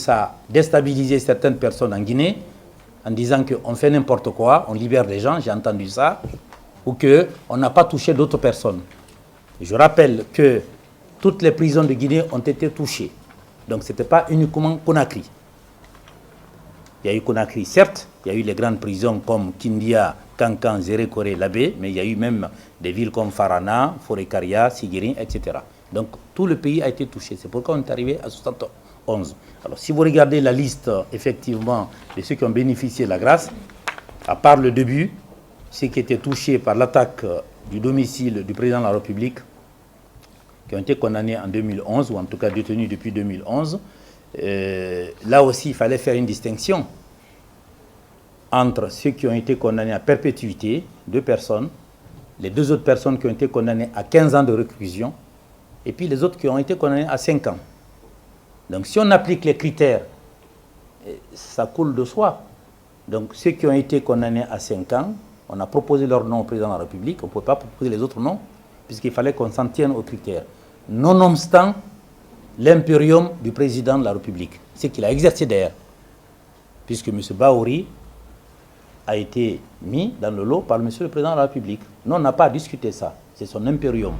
Ça a déstabilisé certaines personnes en Guinée en disant qu'on fait n'importe quoi, on libère les gens, j'ai entendu ça, ou qu'on n'a pas touché d'autres personnes. Je rappelle que toutes les prisons de Guinée ont été touchées. Donc ce n'était pas uniquement Conakry. Il y a eu Conakry, certes, il y a eu les grandes prisons comme Kindia, Kankan, Zérékoré, Labé, mais il y a eu même des villes comme Farana, Forekaria, Siguirin, etc. Donc tout le pays a été touché. C'est pourquoi on est arrivé à 71. Alors si vous regardez la liste, effectivement, de ceux qui ont bénéficié de la grâce, à part le début, ceux qui étaient touchés par l'attaque du domicile du président de la République, qui ont été condamnés en 2011, ou en tout cas détenus depuis 2011, là aussi, il fallait faire une distinction entre ceux qui ont été condamnés à perpétuité, 2 personnes, les 2 autres personnes qui ont été condamnées à 15 ans de réclusion, et puis les autres qui ont été condamnés à 5 ans. Donc si on applique les critères, ça coule de soi. Donc ceux qui ont été condamnés à 5 ans, on a proposé leur nom au président de la République, on ne pouvait pas proposer les autres noms, puisqu'il fallait qu'on s'en tienne aux critères. Nonobstant l'impérium du président de la République, c'est qu'il a exercé d'ailleurs, puisque M. Bahouri a été mis dans le lot par M. le président de la République. Nous, on n'a pas discuté ça, c'est son impérium.